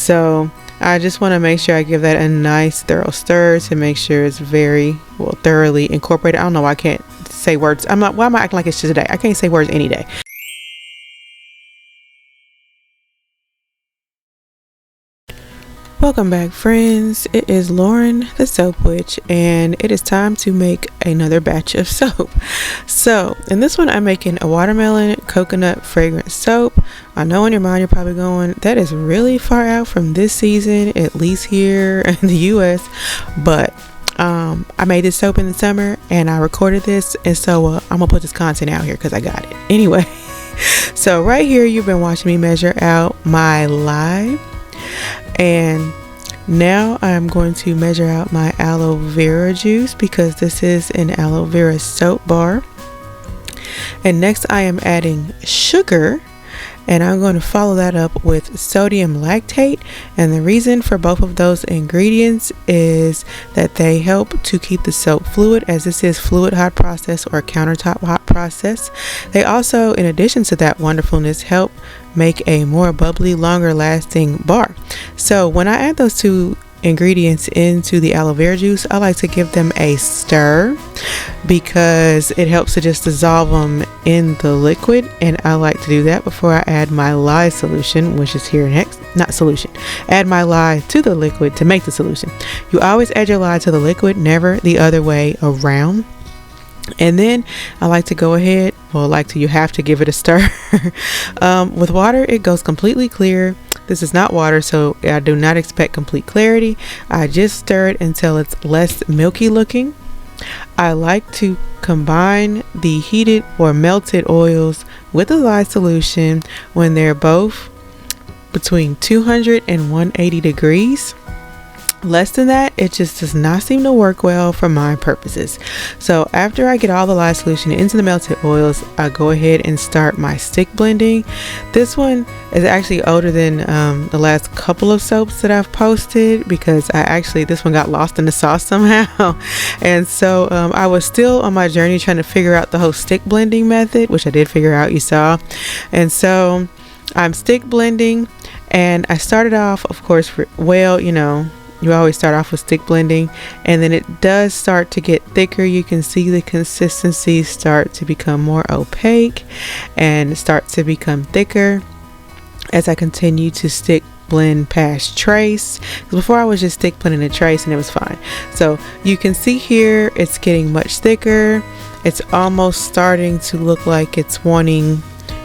So I just want to make sure I give that a nice thorough stir to make sure it's very well thoroughly incorporated. I don't know why I can't say words. Why am I acting like it's today? I can't say words any day. Welcome back, friends. It is Lauren the Soap Witch, and it is time to make another batch of soap. So in this one I'm making a watermelon coconut fragrance soap. I know in your mind you're probably going, that is really far out from this season, at least here in the US, but I made this soap in the summer and I recorded this, and so I'm gonna put this content out here because I got it anyway. So right here you've been watching me measure out my lye, and now I'm going to measure out my aloe vera juice because this is an aloe vera soap bar. And next I am adding sugar, and I'm going to follow that up with sodium lactate. And the reason for both of those ingredients is that they help to keep the soap fluid, as this is fluid hot process or countertop hot process. They also, in addition to that wonderfulness, help make a more bubbly, longer lasting bar. So when I add those two ingredients into the aloe vera juice, I like to give them a stir because it helps to just dissolve them in the liquid, and I like to do that before I add my lye solution, which is here next. Not solution, add my lye to the liquid to make the solution. You always add your lye to the liquid, never the other way around. And then I like to go ahead, you have to give it a stir. With water it goes completely clear. This is not water, so I do not expect complete clarity. I just stir it until it's less milky looking. I like to combine the heated or melted oils with the lye solution when they're both between 200 and 180 degrees. Less than that, it just does not seem to work well for my purposes. So after I get all the lye solution into the melted oils, I go ahead and start my stick blending. This one is actually older than the last couple of soaps that I've posted, because this one got lost in the sauce somehow. And so I was still on my journey trying to figure out the whole stick blending method, which I did figure out, you saw. And so I'm stick blending, and I started off, of course, you always start off with stick blending, and then it does start to get thicker. You can see the consistency start to become more opaque and start to become thicker as I continue to stick blend past trace. Before I was just stick blending a trace and it was fine. So you can see here it's getting much thicker. It's almost starting to look like it's wanting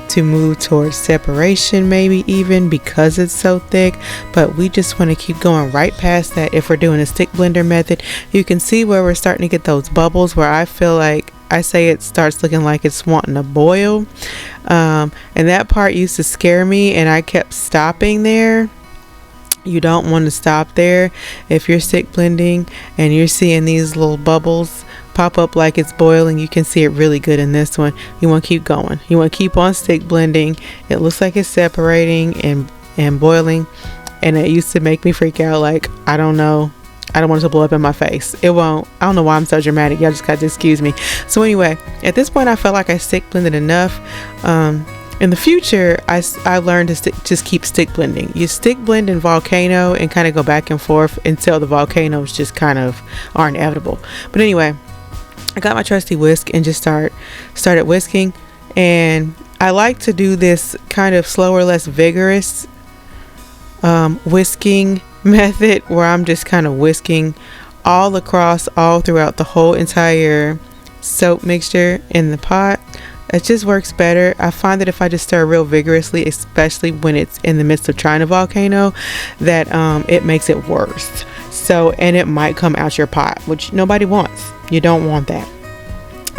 to move towards separation, maybe even, because it's so thick, but we just want to keep going right past that. If we're doing a stick blender method, you can see where we're starting to get those bubbles where I feel like it starts looking like it's wanting to boil, and that part used to scare me and I kept stopping there. You don't want to stop there. If you're stick blending and you're seeing these little bubbles pop up like it's boiling, you can see it really good in this one. You want to keep going. You want to keep on stick blending. It looks like it's separating and boiling, and it used to make me freak out. Like, I don't know, I don't want it to blow up in my face. It won't. I don't know why I'm so dramatic. Y'all just got to excuse me. So anyway, at this point I felt like I stick blended enough. In the future, I learned to just keep stick blending. You stick blend in volcano and kind of go back and forth until the volcanoes just kind of are inevitable. But anyway, I got my trusty whisk and just started whisking, and I like to do this kind of slower, less vigorous whisking method, where I'm just kind of whisking all throughout the whole entire soap mixture in the pot. It just works better. I find that if I just stir real vigorously, especially when it's in the midst of trying a volcano, that it makes it worse. So, and it might come out your pot, which nobody wants. You don't want that.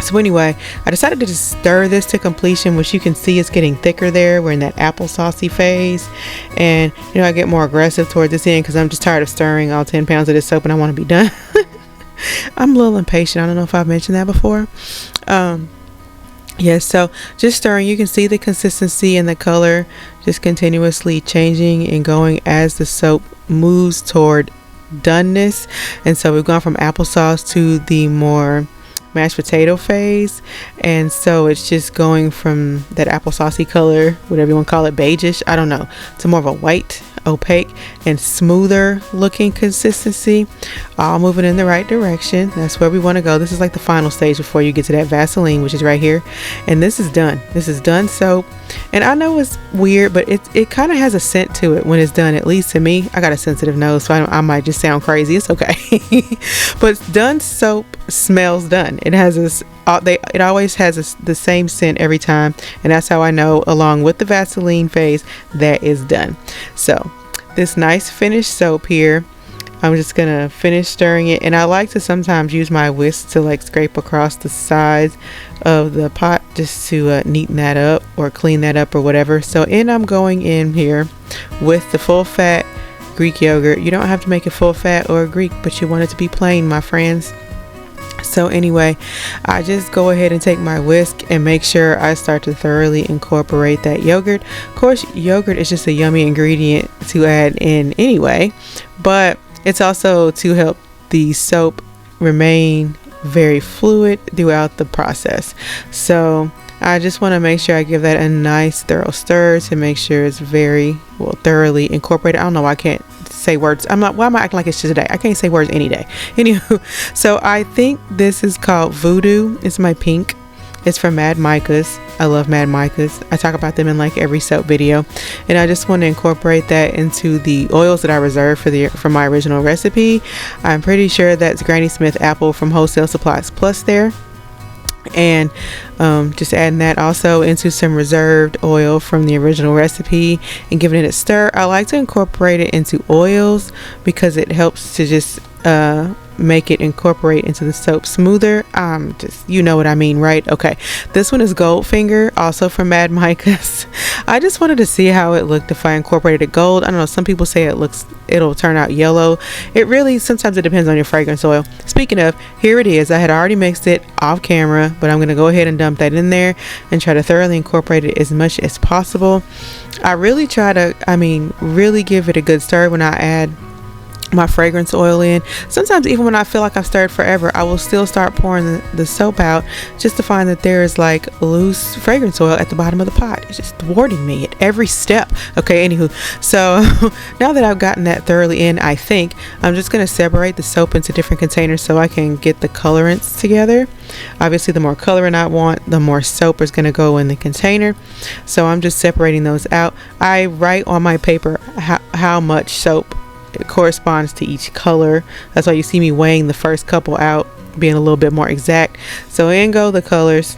So anyway, I decided to just stir this to completion, which you can see it's getting thicker there. We're in that applesaucey phase, and I get more aggressive towards this end because I'm just tired of stirring all 10 pounds of this soap and I want to be done. I'm a little impatient. I don't know if I've mentioned that before. Yes, so just stirring. You can see the consistency and the color just continuously changing and going as the soap moves toward doneness. And so we've gone from applesauce to the more mashed potato phase, and so it's just going from that applesaucey color, whatever you want to call it, beigeish, I don't know, to more of a white opaque and smoother looking consistency, all moving in the right direction. That's where we want to go. This is like the final stage before you get to that Vaseline, which is right here. And this is done. This is done soap. And I know it's weird, but it kind of has a scent to it when it's done, at least to me. I got a sensitive nose, so I might just sound crazy. It's okay. But done soap smells done. It has this, it always has the same scent every time, and that's how I know, along with the Vaseline phase, that is done. So this nice finished soap here, I'm just gonna finish stirring it, and I like to sometimes use my whisk to like scrape across the sides of the pot just to neaten that up or clean that up or whatever. So I'm going in here with the full fat Greek yogurt. You don't have to make it full fat or Greek, but you want it to be plain, my friends. So anyway, I just go ahead and take my whisk and make sure I start to thoroughly incorporate that yogurt. Of course, yogurt is just a yummy ingredient to add in anyway, but it's also to help the soap remain very fluid throughout the process. So I just want to make sure I give that a nice thorough stir to make sure it's very well thoroughly incorporated. I don't know why I can't say words. Why am I acting like it's just today? I can't say words any day. Anywho, so I think this is called Voodoo. It's my pink. It's from Mad Micas. I love Mad Micas. I talk about them in like every soap video, and I just want to incorporate that into the oils that I reserved for my original recipe. I'm pretty sure that's Granny Smith apple from Wholesale Supplies Plus there. And just adding that also into some reserved oil from the original recipe and giving it a stir. I like to incorporate it into oils because it helps to just make it incorporate into the soap smoother. Just, you know what I mean, right? Okay, this one is Goldfinger, also from Mad Micas. I just wanted to see how it looked if I incorporated gold. I don't know, some people say it'll turn out yellow. It really, sometimes it depends on your fragrance oil. Speaking of, here it is. I had already mixed it off camera, but I'm going to go ahead and dump that in there and try to thoroughly incorporate it as much as possible. I really try to, really give it a good stir when I add my fragrance oil in. Sometimes even when I feel like I've stirred forever, I will still start pouring the soap out just to find that there is like loose fragrance oil at the bottom of the pot. It's just thwarting me at every step. Okay, anywho, so now that I've gotten that thoroughly in, I think I'm just going to separate the soap into different containers so I can get the colorants together. Obviously, the more colorant I want, the more soap is going to go in the container. So I'm just separating those out. I write on my paper how much soap it corresponds to each color. That's why you see me weighing the first couple out, being a little bit more exact. So in go the colors,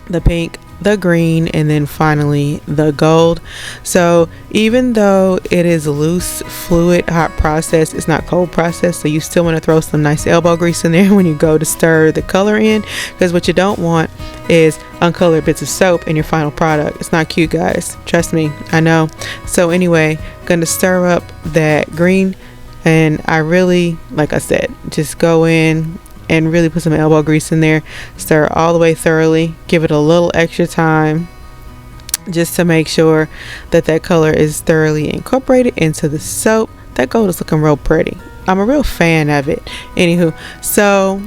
the pink, the green, and then finally the gold. So even though it is loose, fluid, hot process, it's not cold process, so you still want to throw some nice elbow grease in there when you go to stir the color in, because what you don't want is uncolored bits of soap in your final product. It's not cute, guys, trust me, I know. So anyway, gonna stir up that green, and I really, like I said, just go in and really put some elbow grease in there, stir all the way thoroughly, give it a little extra time just to make sure that that color is thoroughly incorporated into the soap. That gold is looking real pretty. I'm a real fan of it. Anywho, so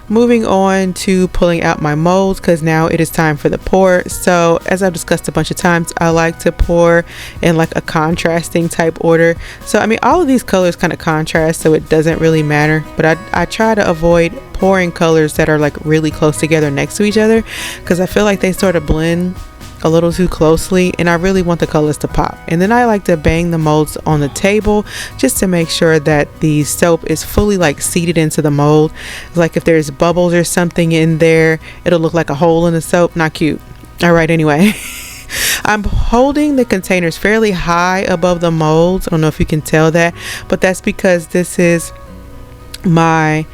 moving on to pulling out my molds, because now it is time for the pour. So as I've discussed a bunch of times, I like to pour in like a contrasting type order. So all of these colors kind of contrast, so it doesn't really matter, but I try to avoid pouring colors that are like really close together next to each other, because I feel like they sort of blend a little too closely, and I really want the colors to pop. And then I like to bang the molds on the table just to make sure that the soap is fully like seated into the mold. Like if there's bubbles or something in there, it'll look like a hole in the soap. Not cute. All right, anyway. I'm holding the containers fairly high above the molds. I don't know if you can tell that, but that's because this is my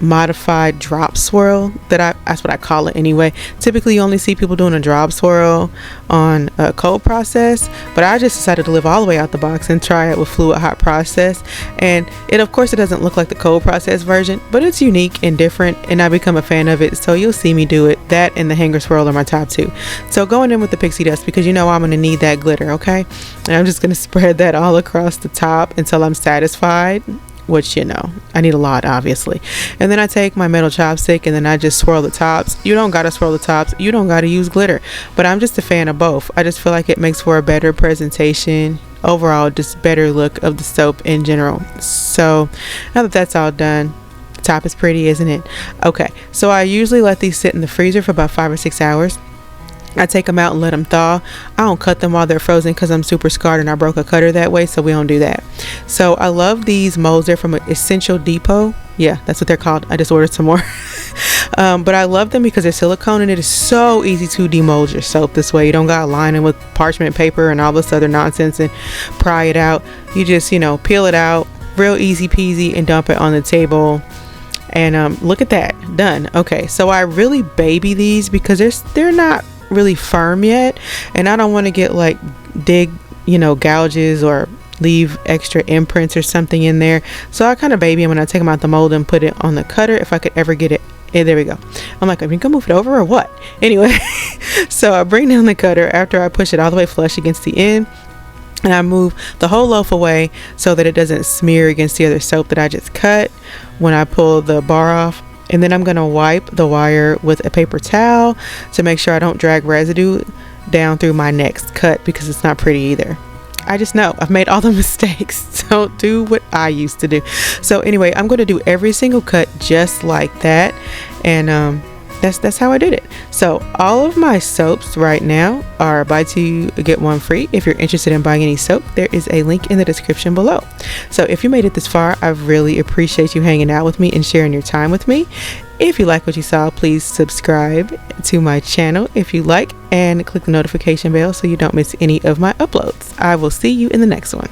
modified drop swirl that's what I call it anyway. Typically you only see people doing a drop swirl on a cold process, but I just decided to live all the way out the box and try it with fluid hot process. And of course it doesn't look like the cold process version, but it's unique and different, and I become a fan of it, so you'll see me do it. That and the hanger swirl are my top two. So going in with the pixie dust, because I'm going to need that glitter. Okay, and I'm just going to spread that all across the top until I'm satisfied. which, you know, I need a lot, obviously. And then I take my metal chopstick and then I just swirl the tops. You don't gotta swirl the tops, you don't gotta use glitter, but I'm just a fan of both. I just feel like it makes for a better presentation overall, just better look of the soap in general. So now that that's all done, the top is pretty, isn't it? Okay, so I usually let these sit in the freezer for about 5 or 6 hours. I take them out and let them thaw. I don't cut them while they're frozen because I'm super scarred and I broke a cutter that way, so we don't do that. So I love these molds. They're from Essential Depot. Yeah, that's what they're called. I just ordered some more. But I love them because they're silicone and it is so easy to demold your soap this way. You don't gotta line it with parchment paper and all this other nonsense and pry it out. You just, you know, peel it out real easy peasy and dump it on the table. And look at that, done. Okay, so I really baby these because they're not really firm yet, and I don't want to get like gouges or leave extra imprints or something in there. So I kind of baby them when I take them out the mold and put it on the cutter if I could ever get it. There we go. I'm like, are you gonna move it over or what? Anyway, so I bring down the cutter after I push it all the way flush against the end, and I move the whole loaf away so that it doesn't smear against the other soap that I just cut when I pull the bar off. And then I'm going to wipe the wire with a paper towel to make sure I don't drag residue down through my next cut because it's not pretty either. I just know I've made all the mistakes. Don't do what I used to do. So anyway, I'm going to do every single cut just like that. And that's how I did it. So all of my soaps right now are buy two get one free. If you're interested in buying any soap, there is a link in the description below. So if you made it this far, I really appreciate you hanging out with me and sharing your time with me. If you like what you saw, please subscribe to my channel if you like, and click the notification bell so you don't miss any of my uploads. I will see you in the next one.